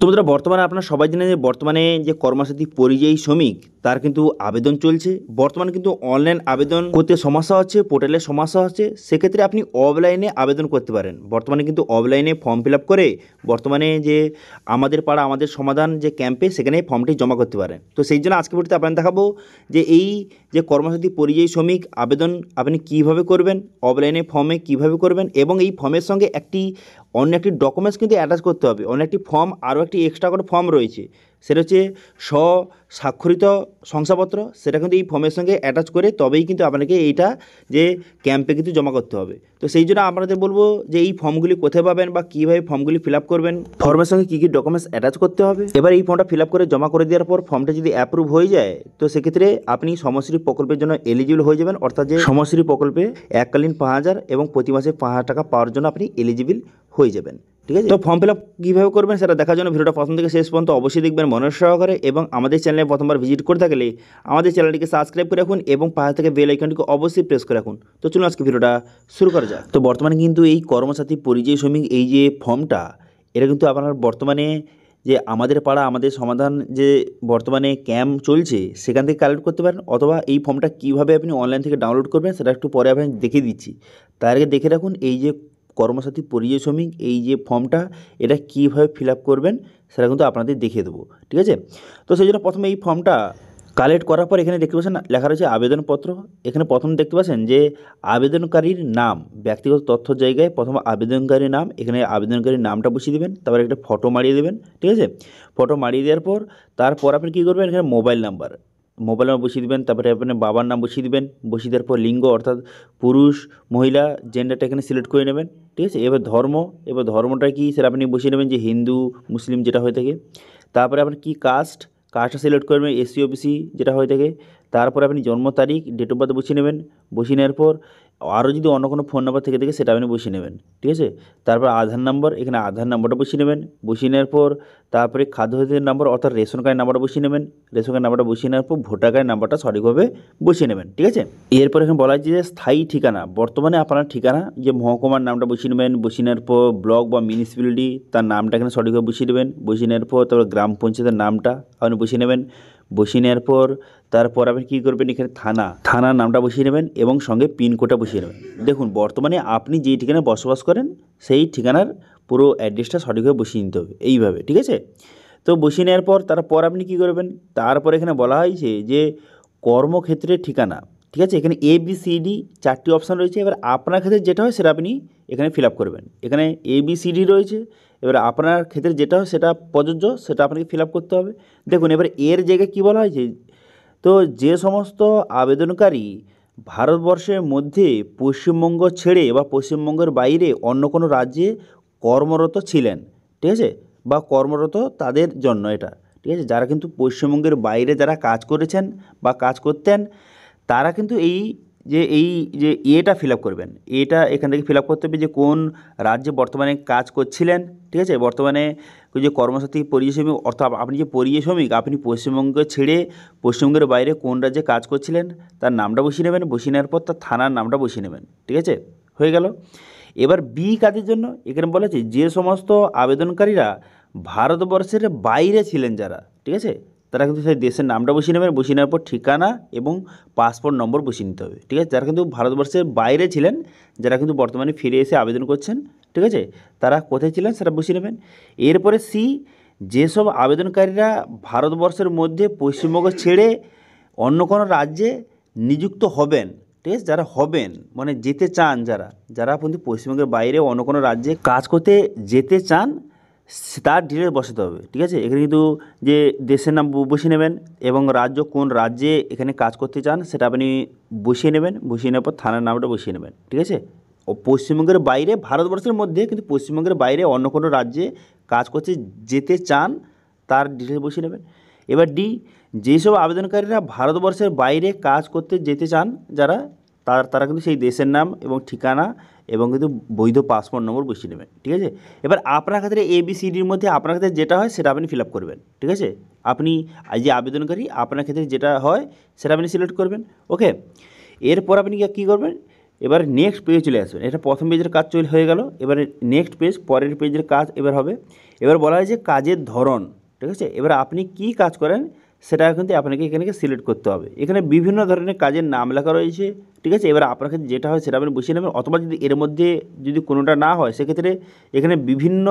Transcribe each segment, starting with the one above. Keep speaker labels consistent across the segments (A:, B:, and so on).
A: তো বন্ধুরা বর্তমানে আপনারা সবাই জানেন যে বর্তমানে যে কর্মসাথী পরিযায়ী শ্রমিক তার কিন্তু আবেদন চলছে। বর্তমানে কিন্তু অনলাইন আবেদন করতে সমস্যা হচ্ছে, পোর্টালের সমস্যা হচ্ছে। সেক্ষেত্রে আপনি অফলাইনে আবেদন করতে পারেন। বর্তমানে কিন্তু অফলাইনে ফর্ম ফিল আপ করে বর্তমানে যে আমাদের পাড়া আমাদের সমাধান যে ক্যাম্পে সেখানে ফর্মটি জমা করতে পারেন। তো সেই জন্য আজকে ভিডিওতে আপনাদের দেখাবো যে এই যে কর্মসাথী পরিযায়ী শ্রমিক আবেদন আপনি কীভাবে করবেন, অফলাইনে ফর্মে কীভাবে করবেন, এবং এই ফর্মের সঙ্গে অন্য একটি ডকুমেন্টস কিন্তু অ্যাটাচ করতে হবে। অন্য একটি ফর্ম, আরও একটি এক্সট্রা করে ফর্ম রয়েছে, সেটা হচ্ছে স্বাক্ষরিত শংসাপত্র। সেটা কিন্তু এই ফর্মের সঙ্গে অ্যাটাচ করে তবেই কিন্তু আপনাকে এইটা যে ক্যাম্পে কিন্তু জমা করতে হবে। তো সেই জন্য আপনাদের বলবো যে এই ফর্মগুলি কোথায় পাবেন বা কীভাবে ফর্মগুলি ফিল আপ করবেন, ফর্মের সঙ্গে কী কী ডকুমেন্টস অ্যাটাচ করতে হবে। এবার এই ফর্মটা ফিল আপ করে জমা করে দেওয়ার পর ফর্মটা যদি অ্যাপ্রুভ হয়ে যায় তো সেক্ষেত্রে আপনি সমশ্রী প্রকল্পের জন্য এলিজিবল হয়ে যাবেন। অর্থাৎ যে সমশ্রী প্রকল্পে এককালীন 5,000 এবং প্রতি মাসে 5,000 টাকা পাওয়ার জন্য আপনি এলিজিবল হয়ে যাবেন। ঠিক আছে, তো ফর্ম ফিল আপ কীভাবে করবেন সেটা দেখার জন্য ভিডিওটা প্রথম থেকে শেষ পর্যন্ত অবশ্যই দেখবেন মনোযোগ সহকারে, এবং আমাদের চ্যানেলে প্রথমবার ভিজিট করে থাকলে আমাদের চ্যানেলটিকে সাবস্ক্রাইব করে রাখুন এবং পাশে থেকে বেল আইকনটিকে অবশ্যই প্রেস করে রাখুন। তো চলুন আজকে ভিডিওটা শুরু করা যাক। তো বর্তমানে কিন্তু এই কর্মসাথী পরিযায়ী শ্রমিক এই যে ফর্মটা, এটা কিন্তু আপনার বর্তমানে যে আমাদের পাড়া আমাদের সমাধান যে বর্তমানে ক্যাম্প চলছে সেখান থেকে কালেক্ট করতে পারেন, অথবা এই ফর্মটা কীভাবে আপনি অনলাইন থেকে ডাউনলোড করবেন সেটা একটু পরে আমি দেখিয়ে দিচ্ছি। তার আগে দেখে রাখুন এই যে কর্মসাথী পরিযায়ী শ্রমিক এই যে ফর্মটা, এটা কীভাবে ফিল আপ করবেন সেটা কিন্তু আপনাদের দেখিয়ে দেবো। ঠিক আছে, তো সেই জন্য প্রথমে এই ফর্মটা কালেক্ট করার পর এখানে দেখতে পাচ্ছেন লেখা রয়েছে আবেদনপত্র। এখানে প্রথম দেখতে পাচ্ছেন যে আবেদনকারীর নাম, ব্যক্তিগত তথ্য জায়গায় প্রথম আবেদনকারীর নাম, এখানে আবেদনকারীর নামটা বসিয়ে দেবেন, তারপরে একটা ফটো মারিয়ে দেবেন। ঠিক আছে, ফটো মারিয়ে দেওয়ার পর তারপর আপনি কী করবেন, এখানে মোবাইল নাম্বার বসিয়ে দেবেন, তারপরে আপনার বাবার নাম বসিয়ে দেবেন। বসিয়ে দেওয়ার পর লিঙ্গ অর্থাৎ পুরুষ মহিলা জেন্ডারটা এখানে সিলেক্ট করে নেবেন। ঠিক আছে, এবার ধর্মটা কি সেটা আপনি বসিয়ে নেবেন, যে হিন্দু মুসলিম যেটা হয়ে থাকে। তারপরে আপনি কি কাস্টটা সিলেক্ট করবেন, এসসি ওবিসি যেটা হয়ে থাকে। তারপরে আপনি জন্ম তারিখ, ডেট অফ বার্থ বসিয়ে নেবেন। বসিয়ে নেওয়ার পর আরও যদি অন্য কোনো ফোন নাম্বার থেকে সেটা আপনি বসিয়ে নেবেন। ঠিক আছে, তারপর আধার নাম্বার, এখানে আধার নাম্বারটা বসিয়ে নেবেন। বসিয়ে নেওয়ার পর তারপরে খাদ্যসাথীর নাম্বার অর্থাৎ রেশন কার্ডের নাম্বারটা বসিয়ে নেবেন। রেশন কার্ড নাম্বারটা বসিয়ে নেওয়ার পর ভোটার কার্ডের নাম্বারটা সঠিকভাবে বসিয়ে নেবেন। ঠিক আছে, এরপর এখানে বলা হয়েছে যে স্থায়ী ঠিকানা, বর্তমানে আপনার ঠিকানা যে মহকুমার নামটা বসিয়ে নেবেন। বসিয়ে নেওয়ার পর ব্লক বা মিউনিসিপ্যালিটি তার নামটা এখানে সঠিকভাবে বসিয়ে দেবেন। বসিয়ে নেওয়ার পর তারপর গ্রাম পঞ্চায়েতের নামটা আপনি বসিয়ে নেবেন। বসিয়ে নেওয়ার পর তারপর আপনি কী করবেন, এখানে থানার নামটা বসিয়ে নেবেন এবং সঙ্গে পিনকোডটা বসিয়ে নেবেন। দেখুন বর্তমানে আপনি যেই ঠিকানায় বসবাস করেন সেই ঠিকানার পুরো অ্যাড্রেসটা সঠিকভাবে বসিয়ে নিতে হবে এইভাবে। ঠিক আছে, তো বসিয়ে নেওয়ার পর তারপর আপনি কী করবেন, তারপর এখানে বলা হয়েছে যে কর্মক্ষেত্রের ঠিকানা। ঠিক আছে, এখানে ABCD 4টি অপশান রয়েছে। এবার আপনার ক্ষেত্রে যেটা হয় সেটা আপনি এখানে ফিল আপ করবেন। এখানে ABCD রয়েছে, এবার আপনার ক্ষেত্রে যেটা হয় সেটা প্রযোজ্য, সেটা আপনাকে ফিল আপ করতে হবে। দেখুন এবার এর জায়গায় কী বলা হয়েছে, তো যে সমস্ত আবেদনকারী ভারতবর্ষের মধ্যে পশ্চিমবঙ্গ ছেড়ে বা পশ্চিমবঙ্গের বাইরে অন্য কোনো রাজ্যে কর্মরত ছিলেন, ঠিক আছে, বা কর্মরত তাদের জন্য এটা। ঠিক আছে, যারা কিন্তু পশ্চিমবঙ্গের বাইরে যারা কাজ করেছেন বা কাজ করতেন তারা কিন্তু এই যে এটা ফিল আপ করবেন। এটা এখান থেকে ফিল আপ করতে হবে যে কোন রাজ্যে বর্তমানে কাজ করছিলেন। ঠিক আছে, বর্তমানে ওই যে কর্মসাথী পরিযায়ী শ্রমিক অর্থাৎ আপনি যে পরিযায়ী শ্রমিক আপনি পশ্চিমবঙ্গ ছেড়ে পশ্চিমবঙ্গের বাইরে কোন রাজ্যে কাজ করছিলেন তার নামটা বসিয়ে নেবেন। বসিয়ে নেওয়ার পর তার থানার নামটা বসিয়ে নেবেন। ঠিক আছে, হয়ে গেল। এবার বি কাজের জন্য এখানে বলা আছে যে সমস্ত আবেদনকারীরা ভারতবর্ষের বাইরে ছিলেন যারা, ঠিক আছে, তারা কিন্তু সেই দেশের নামটা বসিয়ে নেবেন। বসিয়ে নেওয়ার পর ঠিকানা এবং পাসপোর্ট নম্বর বসিয়ে নিতে হবে। ঠিক আছে, যারা কিন্তু ভারতবর্ষের বাইরে ছিলেন, যারা কিন্তু বর্তমানে ফিরে এসে আবেদন করছেন, ঠিক আছে, তারা কোথায় ছিলেন সেটা বসিয়ে নেবেন। এরপরে সি, যেসব আবেদনকারীরা ভারতবর্ষের মধ্যে পশ্চিমবঙ্গ ছেড়ে অন্য কোনো রাজ্যে নিযুক্ত হবেন, ঠিক আছে, যারা হবেন মানে যেতে চান, যারা কিন্তু পশ্চিমবঙ্গের বাইরে অন্য কোনো রাজ্যে কাজ করতে যেতে চান তার ডিটেলস বসাতে হবে। ঠিক আছে, এখানে কিন্তু যে দেশের নাম বসিয়ে নেবেন এবং রাজ্য কোন রাজ্যে এখানে কাজ করতে চান সেটা আপনি বসিয়ে নেবেন। বসিয়ে নেওয়ার পর থানার নামটা বসিয়ে নেবেন। ঠিক আছে, ও পশ্চিমবঙ্গের বাইরে ভারতবর্ষের মধ্যে কিন্তু পশ্চিমবঙ্গের বাইরে অন্য কোনো রাজ্যে কাজ করতে যেতে চান তার ডিটেলস বসিয়ে নেবেন। এবার ডি, যেসব আবেদনকারীরা ভারতবর্ষের বাইরে কাজ করতে যেতে চান তারা কিন্তু সেই দেশের নাম এবং ঠিকানা এবং কিন্তু বৈধ পাসপোর্ট নম্বর বসিয়ে নেবেন। ঠিক আছে, এবার আপনার ক্ষেত্রে ABCDর মধ্যে আপনার ক্ষেত্রে যেটা হয় সেটা আপনি ফিল আপ করবেন। ঠিক আছে, আপনি যে আবেদনকারী আপনার ক্ষেত্রে যেটা হয় সেটা আপনি সিলেক্ট করবেন। ওকে, এরপর আপনি কী করবেন, এবার নেক্সট পেজে চলে আসবেন। এটা প্রথম পেজের কাজ হয়ে গেল। এবারে নেক্সট পেজ, পরের পেজের কাজ এবার হবে। এবার বলা হয় যে কাজের ধরন, ঠিক আছে। এবার আপনি কি কাজ করেন সেটা কিন্তু আপনাকে এখানে সিলেক্ট করতে হবে। এখানে বিভিন্ন ধরনের কাজের নাম লেখা রয়েছে, ঠিক আছে। এবার আপনাকে যেটা হয় সেটা আপনি বসিয়ে নেবেন, অথবা যদি এর মধ্যে যদি কোনোটা না হয় সেক্ষেত্রে এখানে বিভিন্ন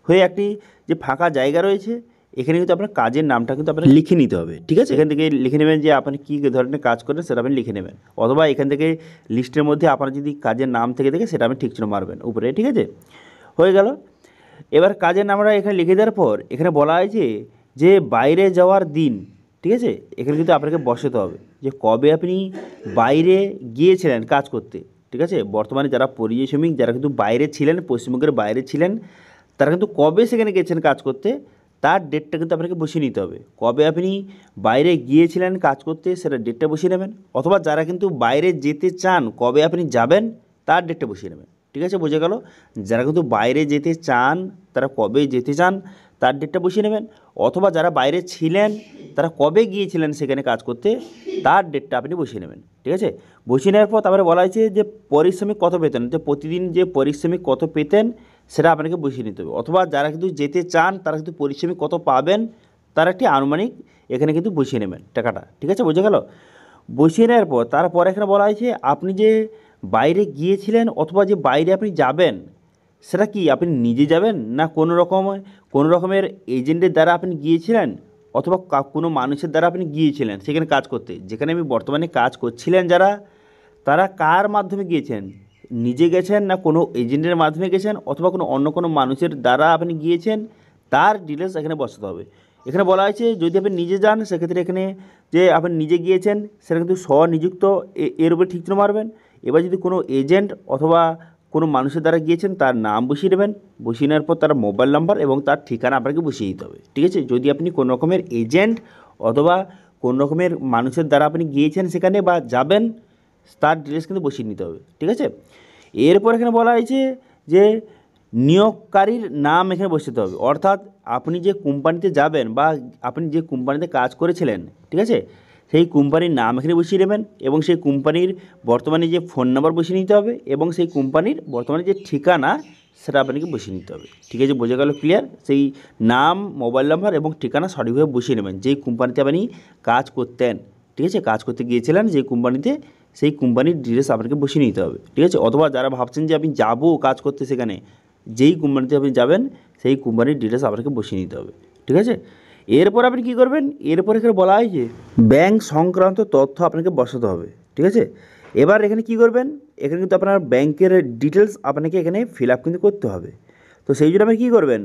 A: হয়ে একটি যে ফাঁকা জায়গা রয়েছে, এখানে কিন্তু আপনার কাজের নামটা কিন্তু আপনাকে লিখে নিতে হবে, ঠিক আছে। এখান থেকে লিখে নেবেন যে আপনি কী ধরনের কাজ করেন সেটা আপনি লিখে নেবেন, অথবা এখান থেকে লিস্টের মধ্যে আপনার যদি কাজের নাম থেকে থাকে সেটা আপনি ঠিক চিহ্ন মারবেন উপরে, ঠিক আছে। হয়ে গেল। এবার কাজের নামটা এখানে লিখে দেওয়ার পর এখানে বলা হয়েছে যে বাইরে যাওয়ার দিন, ঠিক আছে। এখানে কিন্তু আপনাকে বসাতে হবে যে কবে আপনি বাইরে গিয়েছিলেন কাজ করতে, ঠিক আছে। বর্তমানে যারা পরিযায়ী শ্রমিক যারা কিন্তু বাইরে ছিলেন, পশ্চিমবঙ্গের বাইরে ছিলেন, তারা কিন্তু কবে সেখানে গেছেন কাজ করতে তার ডেটটা কিন্তু আপনাকে বসিয়ে নিতে হবে। কবে আপনি বাইরে গিয়েছিলেন কাজ করতে সেটা ডেটটা বসিয়ে নেবেন, অথবা যারা কিন্তু বাইরে যেতে চান কবে আপনি যাবেন তার ডেটটা বসিয়ে নেবেন, ঠিক আছে। বোঝা গেল। যারা কিন্তু বাইরে যেতে চান তারা কবে যেতে চান তার ডেটটা বসিয়ে নেবেন, অথবা যারা বাইরে ছিলেন তারা কবে গিয়েছিলেন সেখানে কাজ করতে তার ডেটটা আপনি বসিয়ে নেবেন, ঠিক আছে। বসিয়ে নেওয়ার পর তারপরে বলা হয়েছে যে পারিশ্রমিক কত পেতেন, যে প্রতিদিন যে পারিশ্রমিক কত পেতেন সেটা আপনাকে বসিয়ে নিতে হবে, অথবা যারা কিন্তু যেতে চান তারা কিন্তু পারিশ্রমিক কত পাবেন তার একটি আনুমানিক এখানে কিন্তু বসিয়ে নেবেন টাকাটা, ঠিক আছে। বোঝা গেল। বসিয়ে নেওয়ার পর তারপরে এখানে বলা হয়েছে আপনি যে বাইরে গিয়েছিলেন অথবা যে বাইরে আপনি যাবেন সেটা কি আপনি নিজে যাবেন না কোনো রকমের এজেন্টের দ্বারা আপনি গিয়েছিলেন, অথবা কোনো মানুষের দ্বারা আপনি গিয়েছিলেন সেখানে কাজ করতে। যেখানে আমি বর্তমানে কাজ করছিলেন যারা, তারা কার মাধ্যমে গিয়েছেন, নিজে গেছেন না কোনো এজেন্টের মাধ্যমে গেছেন, অথবা অন্য কোনো মানুষের দ্বারা আপনি গিয়েছেন তার ডিটেলস এখানে বসাতে হবে। এখানে বলা হয়েছে যদি আপনি নিজে যান সেক্ষেত্রে এখানে যে আপনি নিজে গিয়েছেন সেটা কিন্তু স্বনিযুক্ত এর উপরে ঠিক চিহ্ন মারবেন। এবার যদি কোনো এজেন্ট অথবা কোনো মানুষের দ্বারা গিয়েছেন তার নাম বসিয়ে দেবেন, বসিয়ে নেওয়ার পর তার মোবাইল নাম্বার এবং তার ঠিকানা আপনাকে বসিয়ে দিতে হবে, ঠিক আছে। যদি আপনি কোনো রকমের এজেন্ট অথবা কোনো রকমের মানুষের দ্বারা আপনি গিয়েছেন সেখানে বা যাবেন তার ডিটেলস কিন্তু বসিয়ে নিতে হবে, ঠিক আছে। এরপর এখানে বলা হয়েছে যে নিয়োগকারীর নাম এখানে বসাতে হবে, অর্থাৎ আপনি যে কোম্পানিতে যাবেন বা আপনি যে কোম্পানিতে কাজ করেছিলেন, ঠিক আছে, সেই কোম্পানির নাম এখানে বসিয়ে দেবেন এবং সেই কোম্পানির বর্তমানে যে ফোন নাম্বার বসিয়ে নিতে হবে এবং সেই কোম্পানির বর্তমানে যে ঠিকানা সেটা আপনাকে বসিয়ে নিতে হবে, ঠিক আছে। বোঝা গেল ক্লিয়ার। সেই নাম, মোবাইল নাম্বার এবং ঠিকানা সঠিকভাবে বসিয়ে নেবেন যেই কোম্পানিতে আপনি কাজ করতেন, ঠিক আছে, কাজ করতে গিয়েছিলেন যে কোম্পানিতে, সেই কোম্পানির ডিটেলস আপনাকে বসিয়ে নিতে হবে, ঠিক আছে। অথবা যারা ভাবছেন যে আমি যাবো কাজ করতে সেখানে, যেই কোম্পানিতে আপনি যাবেন সেই কোম্পানির ডিটেলস আপনাকে বসিয়ে নিতে হবে, ঠিক আছে। এরপর আপনি কী করবেন, এরপর এখানে বলা হয় যে ব্যাংক সংক্রান্ত তথ্য আপনাকে বসাতে হবে, ঠিক আছে। এবার এখানে কী করবেন, এখানে কিন্তু আপনার ব্যাংকের ডিটেলস আপনাকে এখানে ফিল আপ কিন্তু করতে হবে। তো সেই জন্য আপনি কী করবেন,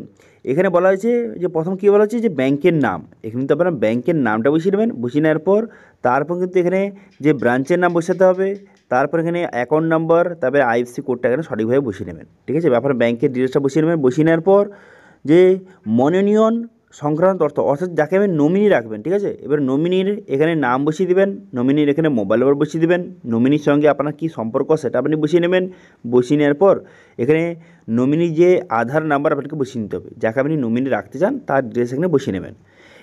A: এখানে বলা হয়েছে যে প্রথম কী বলা হচ্ছে যে ব্যাংকের নাম, এখানে কিন্তু আপনার ব্যাংকের নামটা বসিয়ে নেবেন। বসিয়ে নেওয়ার পর তারপর কিন্তু এখানে যে ব্রাঞ্চের নাম বসাতে হবে, তারপর এখানে অ্যাকাউন্ট নাম্বার, তারপরে আইএফএসসি কোডটা এখানে সঠিকভাবে বসিয়ে নেবেন, ঠিক আছে। আপনার ব্যাংকের ডিটেলসটা বসিয়ে নেবেন। বসিয়ে নেওয়ার পর যে মনোনয়ন সংক্রান্ত অর্থাৎ যাকে আপনি নমিনি রাখবেন, ঠিক আছে। এবার নমিনির এখানে নাম বসিয়ে দেবেন, নমিনির এখানে মোবাইল নাম্বার বসিয়ে দেবেন, নমিনির সঙ্গে আপনার কী সম্পর্ক সেটা আপনি বসিয়ে নেবেন। বসিয়ে নেওয়ার পর এখানে নমিনি যে আধার নাম্বার আপনাকে বসিয়ে নিতে হবে, যাকে আপনি নমিনি রাখতে চান তার ডিটেলস এখানে বসিয়ে নেবেন।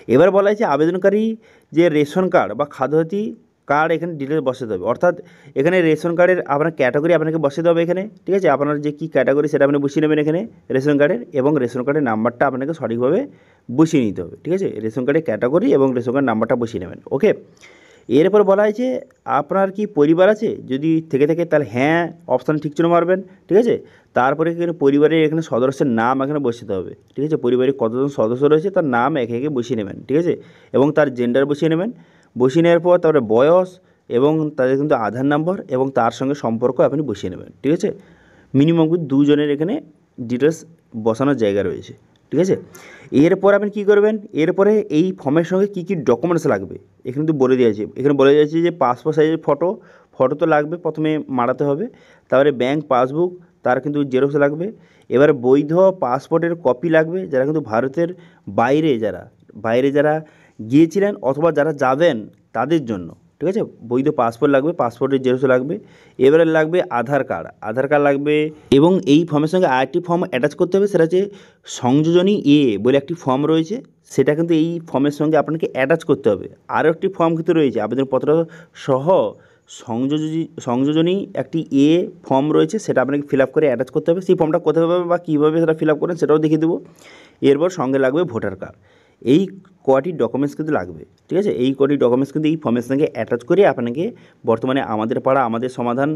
A: এবার বলা হয়েছে আবেদনকারী যে রেশন কার্ড বা খাদ্যসাথী কার্ড এখানে ডিটেলস বসাতে হবে, অর্থাৎ এখানে রেশন কার্ডের আপনার ক্যাটাগরি আপনাকে বসাতে হবে এখানে, ঠিক আছে। আপনার যে কী ক্যাটাগরি সেটা আপনি বসিয়ে নেবেন এখানে রেশন কার্ডের, এবং রেশন কার্ডের নাম্বারটা আপনাকে সঠিকভাবে বসিয়ে নিতে হবে, ঠিক আছে। রেশন কার্ডের ক্যাটাগরি এবং রেশন কার্ড নাম্বারটা বসিয়ে নেবেন, ওকে। এরপর বলা হয়েছে আপনার কি পরিবার আছে, যদি থেকে থাকে তাহলে হ্যাঁ অপশান ঠিক চিহ্ন মারবেন, ঠিক আছে। তারপরে এখানে পরিবারের এখানে সদস্যের নাম এখানে বসাতে হবে, ঠিক আছে। পরিবারে কতজন সদস্য রয়েছে তার নাম একে একে বসিয়ে নেবেন, ঠিক আছে, এবং তার জেন্ডার বসিয়ে নেবেন। বসিয়ে নেওয়ার পর তারপরে বয়স এবং তাদের কিন্তু আধার নাম্বার এবং তার সঙ্গে সম্পর্ক আপনি বসিয়ে নেবেন, ঠিক আছে। মিনিমাম কিন্তু দুজনের এখানে ডিটেলস বসানোর জায়গা রয়েছে, ঠিক আছে। এরপর আপনি কী করবেন, এরপরে এই ফর্মের সঙ্গে কী কী ডকুমেন্টস লাগবে এখানে তো বলে দিয়েছে। এখানে বলে দিয়েছে যে পাসপোর্ট সাইজের ফটো তো লাগবে, প্রথমে মারাতে হবে। তারপরে ব্যাংক পাসবুক, তার কিন্তু জেরক্স লাগবে। এবার বৈধ পাসপোর্টের কপি লাগবে, যারা কিন্তু ভারতের বাইরে যারা গিয়েছিলেন অথবা যারা যাবেন তাদের জন্য, ঠিক আছে। বৈধ পাসপোর্ট লাগবে, পাসপোর্টের জেরক্স লাগবে। এবারে লাগবে আধার কার্ড লাগবে, এবং এই ফর্মের সঙ্গে আরেকটি ফর্ম অ্যাটাচ করতে হবে, সেটা হচ্ছে সংযোজনী বলে একটি ফর্ম রয়েছে, সেটা কিন্তু এই ফর্মের সঙ্গে আপনাকে অ্যাটাচ করতে হবে। আরও একটি ফর্ম কিন্তু রয়েছে আবেদনপত্র সহ সংযোজনী একটি ফর্ম রয়েছে, সেটা আপনাকে ফিল আপ করে অ্যাটাচ করতে হবে। সেই ফর্মটা কোথায় পাবে বা কীভাবে সেটা ফিল আপ করেন সেটাও দেখিয়ে দেবো। এরপর সঙ্গে লাগবে ভোটার কার্ড। এই কটি ডকুমেন্টস কিন্তু লাগবে, ঠিক আছে। এই কটি ডকুমেন্টস কিন্তু এই ফর্মের সঙ্গে অ্যাটাচ করে আপনাকে বর্তমানে আমাদের পাড়া আমাদের সমাধান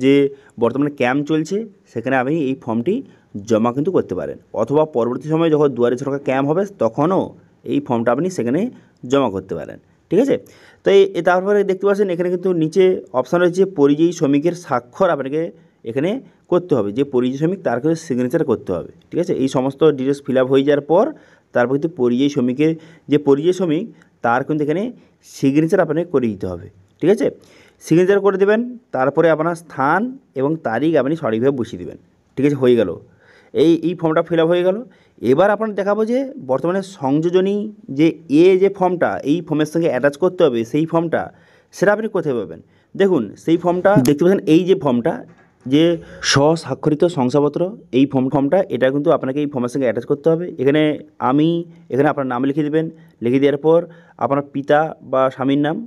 A: যে বর্তমানে ক্যাম্প চলছে সেখানে আপনি এই ফর্মটি জমা কিন্তু করতে পারেন, অথবা পরবর্তী সময়ে যখন দুয়ারে সরকার ক্যাম্প হবে তখনও এই ফর্মটা আপনি সেখানে জমা করতে পারেন, ঠিক আছে। তো তারপরে দেখতে পাচ্ছেন এখানে কিন্তু নিচে অপশান রয়েছে পরিযায়ী শ্রমিকের স্বাক্ষর আপনাকে এখানে করতে হবে। যে পরিযায়ী শ্রমিক তার কিন্তু সিগনেচার করতে হবে, ঠিক আছে। এই সমস্ত ডিটেলস ফিল আপ হয়ে যাওয়ার পর তারপর কিন্তু পরিযায়ী শ্রমিক তার কিন্তু এখানে সিগনেচার আপনাকে করে দিতে হবে, ঠিক আছে। সিগনেচার করে দেবেন, তারপরে আপনার স্থান এবং তারিখ আপনি সঠিকভাবে বসিয়ে দেবেন, ঠিক আছে। হয়ে গেল, এই ফর্মটা ফিল আপ হয়ে গেল। এবার আপনার দেখাবো যে বর্তমানে সংযোজনী যে ফর্মটা এই ফর্মের সঙ্গে অ্যাটাচ করতে হবে, সেই ফর্মটা সেটা আপনি কোথায় পাবেন। দেখুন সেই ফর্মটা দেখতে পাচ্ছেন, এই যে ফর্মটা যে স্বস্বাক্ষরিত শংসাপত্র, এই ফর্মটা এটা কিন্তু আপনাকে এই ফর্মের সঙ্গে অ্যাটাচ করতে হবে। এখানে আপনার নাম লিখে দেবেন, লিখে দেওয়ার পর আপনার পিতা বা স্বামীর নাম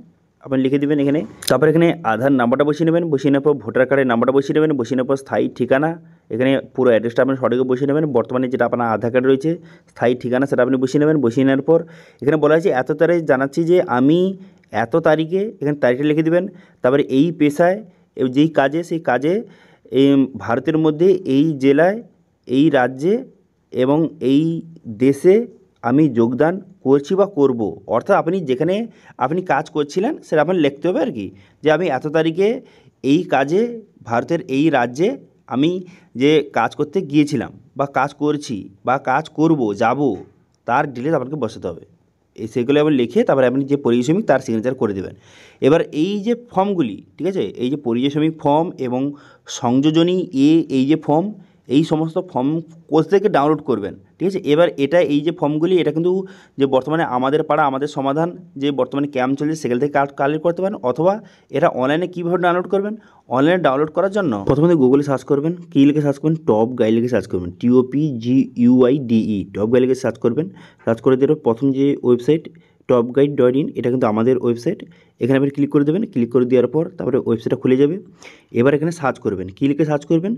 A: আপনি লিখে দেবেন এখানে। তারপর এখানে আধার নাম্বারটা বসিয়ে নেবেন, বসিয়ে নেওয়ার পর ভোটার কার্ডের নাম্বারটা বসিয়ে নেবেন, বসিয়ে নেওয়ার পর স্থায়ী ঠিকানা, এখানে পুরো অ্যাড্রেসটা আপনি সঠিকভাবে বসিয়ে নেবেন। বর্তমানে যেটা আপনার আধার কার্ড রয়েছে স্থায়ী ঠিকানা সেটা আপনি বসিয়ে নেবেন। বসিয়ে নেওয়ার পর এখানে বলা আছে এত তারিখ জানাচ্ছি যে আমি এত তারিখে, এখানে তারিখটা লিখে দেবেন। তারপরে এই পেশায় যেই কাজে সেই কাজে এই ভারতের মধ্যে এই জেলায় এই রাজ্যে এবং এই দেশে আমি যোগদান করছি বা করব, অর্থাৎ আপনি যেখানে আপনি কাজ করছিলেন সেটা আপনার লিখতে হবে আর কি, যে আমি এত তারিখে এই কাজে ভারতের এই রাজ্যে আমি যে কাজ করতে গিয়েছিলাম বা কাজ করছি বা কাজ করব যাব, তার ডিটেলস আপনাকে বসাতে হবে। সেগুলো আপনি লিখে তারপরে আপনি যে পরিযায়ী শ্রমিক তার সিগনেচার করে দেবেন। এবার এই যে ফর্মগুলি, ঠিক আছে, এই যে পরিযায়ী শ্রমিক ফর্ম এবং সংযোজনী এই যে ফর্ম, এই সমস্ত ফর্ম কোথা থেকে ডাউনলোড করবেন, ঠিক আছে। এবার এই যে ফর্মগুলি এটা কিন্তু যে বর্তমানে আমাদের পাড়া আমাদের সমাধান যে বর্তমানে ক্যাম্প চলছে সেখান থেকে কালেক্ট করতে পারেন, অথবা এটা অনলাইনে কীভাবে ডাউনলোড করবেন। অনলাইনে ডাউনলোড করার জন্য প্রথমে গুগলে সার্চ করবেন, কী লিখে সার্চ করবেন, টপ গাইড লিখে সার্চ করবেন, TOPGUIDE টপ গাইড লিখে সার্চ করবেন। সার্চ করে দেওয়ার প্রথম যে ওয়েবসাইট topguide.in, এটা কিন্তু আমাদের ওয়েবসাইট। এখানে আপনি ক্লিক করে দেবেন, ক্লিক করে দেওয়ার পর তারপরে ওয়েবসাইটটা খুলে যাবে। এবার এখানে সার্চ করবেন, কী লিখে সার্চ করবেন,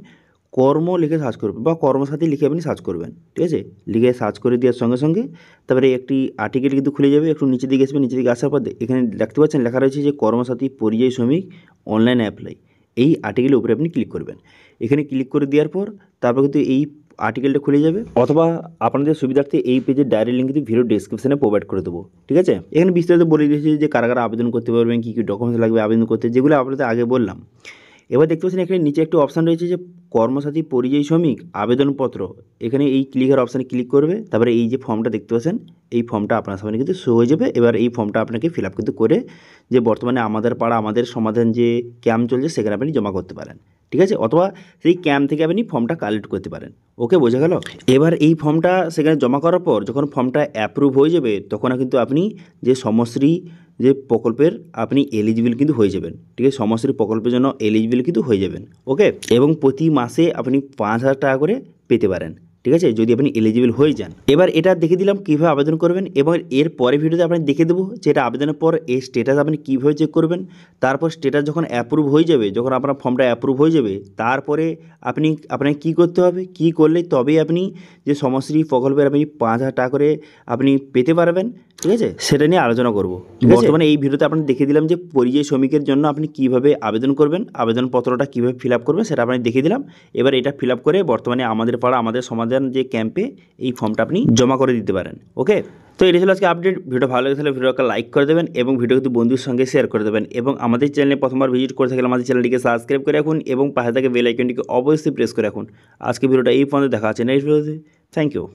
A: কর্ম লিখে সার্চ করবেন বা কর্মসাথী লিখে আপনি সার্চ করবেন, ঠিক আছে। লিখে সার্চ করে দেওয়ার সঙ্গে সঙ্গে তারপরে একটি আর্টিকেল কিন্তু খুলে যাবে। একটু নিচের দিকে আসবে, নিচের দিকে আসার পর এখানে দেখতে পাচ্ছেন লেখা রয়েছে যে কর্মসাথী পরিযায়ী শ্রমিক অনলাইন অ্যাপ্লাই। এই আর্টিকেলের উপরে আপনি ক্লিক করবেন। এখানে ক্লিক করে দেওয়ার পর তারপর কিন্তু এই আর্টিকেলটা খুলে যাবে, অথবা আপনাদের সুবিধার্থে এই পেজের ডাইরেক্ট লিঙ্ক কিন্তু ভিডিও ডেসক্রিপশনে প্রোভাইড করে দেবো, ঠিক আছে। এখানে বিস্তারিত বলে দিয়েছি যে কারা কারা আবেদন করতে পারবেন, কী কী ডকুমেন্টস লাগবে আবেদন করতে, যেগুলো আপনাদের আগে বললাম। এবার দেখতে পাচ্ছেন এখানে নিচে একটি অপশান রয়েছে যে কর্মসাথী পরিযায়ী শ্রমিক আবেদনপত্র। এখানে এই ক্লিকের অপশানে ক্লিক করবে, তারপরে এই যে ফর্মটা দেখতে পাচ্ছেন এই ফর্মটা আপনার সামনে কিন্তু শো হয়ে যাবে। এবার এই ফর্মটা আপনাকে ফিল আপ কিন্তু করে যে বর্তমানে আমাদের পাড়া আমাদের সমাধান যে ক্যাম্প চলছে সেখানে আপনি জমা করতে পারেন, ঠিক আছে, অথবা সেই ক্যাম্প থেকে আপনি ফর্মটা কালেক্ট করতে পারেন। ওকে, বোঝা গেল। এবার এই ফর্মটা সেখানে জমা করার পর যখন ফর্মটা অ্যাপ্রুভ হয়ে যাবে তখন কিন্তু আপনি যে সমশ্রী যে প্রকল্পের আপনি এলিজিবল কিন্তু হয়ে যাবেন, ঠিক আছে। সমশ্রী প্রকল্পের জন্য এলিজিবল কিন্তু হয়ে যাবেন, ওকে। এবং প্রতি মাসে আপনি 5,000 টাকা করে পেতে পারেন, ঠিক আছে, যদি আপনি এলিজিবল হয়ে যান। এবার এটা দেখে দিলাম কীভাবে আবেদন করবেন, এবং এর পরে ভিডিওতে আপনি দেখে দেবো যে এটা আবেদনের পর এই স্ট্যাটাস আপনি কীভাবে চেক করবেন। তারপর স্ট্যাটাস যখন অ্যাপ্রুভ হয়ে যাবে, যখন আপনার ফর্মটা অ্যাপ্রুভ হয়ে যাবে, তারপরে আপনাকে কী করতে হবে, কী করলে তবেই আপনি যে সমশ্রী প্রকল্পের আপনি 5,000 টাকা করে আপনি পেতে পারবেন, ঠিক আছে, সেটা নিয়ে আলোচনা করব। বর্তমানে এই ভিডিওতে আপনাকে দেখিয়ে দিলাম যে পরিযায়ী শ্রমিকের জন্য আপনি কীভাবে আবেদন করবেন, আবেদনপত্রটা কীভাবে ফিল আপ করবেন সেটা আপনাকে দেখিয়ে দিলাম। এবার এটা ফিল আপ করে বর্তমানে আমাদের পাড়া আমাদের সমাধান যে ক্যাম্পে এই ফর্মটা আপনি জমা করে দিতে পারেন, ওকে। তো এটা ছিল আজকে আপডেট। ভিডিও ভালো লেগে থাকলে ভিডিওকে লাইক করে দেবেন এবং ভিডিও কিন্তু বন্ধুর সঙ্গে শেয়ার করে দেবেন, এবং আমাদের চ্যানেলে প্রথমবার ভিজিট করে থাকলে আমাদের চ্যানেলটিকে সাবস্ক্রাইব করে রাখুন এবং পাশে থেকে বেল আইকনটিকে অবশ্যই প্রেস করে রাখুন। আজকে ভিডিওটা এই পর্যন্ত দেখা আছে নেক্সট ভিডিওতে। Thank you.